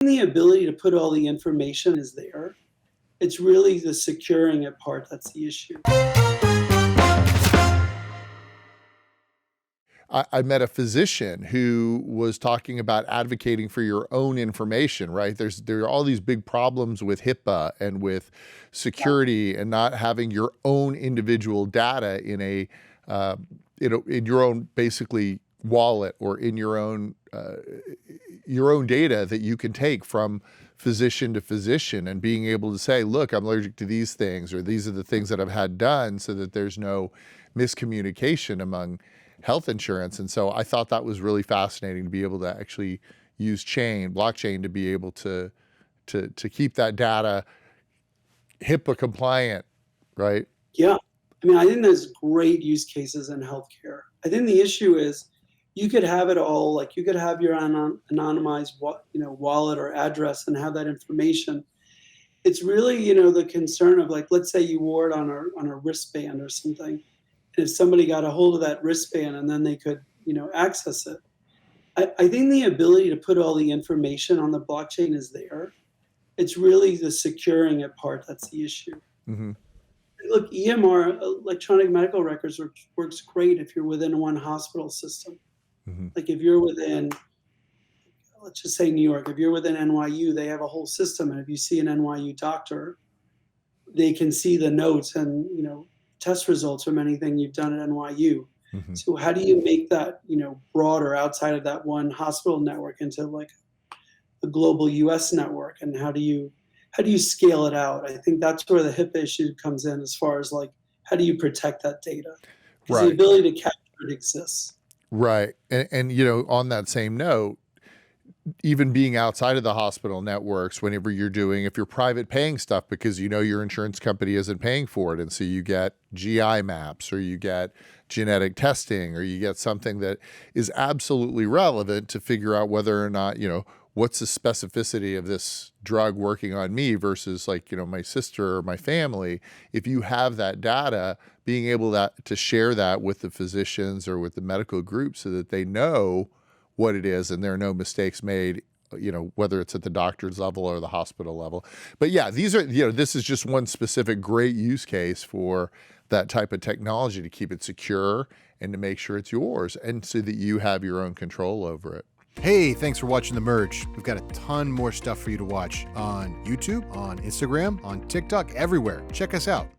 The ability to put all the information is there. It's really the securing it part that's the issue. I met a physician who was talking about advocating for your own information, right? There are all these big problems with HIPAA and with security and not having your own individual data in in your own basically wallet or in your own data that you can take from physician to physician, and being able to say, look, I'm allergic to these things, or these are the things that I've had done, so that there's no miscommunication among health insurance. And so I thought that was really fascinating to be able to actually use blockchain to be able to keep that data HIPAA compliant, right? Yeah. I mean, I think there's great use cases in healthcare. I think the issue is you could have it all, like you could have your anonymized wallet or address and have that information. It's really, the concern of, like, let's say you wore it on a wristband or something. And if somebody got a hold of that wristband and then they could, access it. I think the ability to put all the information on the blockchain is there. It's really the securing it part that's the issue. Mm-hmm. Look, EMR, electronic medical records, works great if you're within one hospital system. Mm-hmm. Like if you're within, let's just say New York, if you're within NYU, they have a whole system. And if you see an NYU doctor, they can see the notes and, test results from anything you've done at NYU. Mm-hmm. So how do you make that, broader outside of that one hospital network into like a global US network? And how do you scale it out? I think that's where the HIPAA issue comes in, as far as like, how do you protect that data? Because the ability to capture it exists. Right. And on that same note, even being outside of the hospital networks, whenever if you're private paying stuff because your insurance company isn't paying for it, and so you get GI maps, or you get genetic testing, or you get something that is absolutely relevant to figure out whether or not, what's the specificity of this drug working on me versus my sister or my family. If you have that data, being able to share that with the physicians or with the medical group so that they know what it is and there are no mistakes made, whether it's at the doctor's level or the hospital level. But yeah, this is just one specific great use case for that type of technology to keep it secure and to make sure it's yours, and so that you have your own control over it. Hey, thanks for watching The Merge. We've got a ton more stuff for you to watch on YouTube, on Instagram, on TikTok, everywhere. Check us out.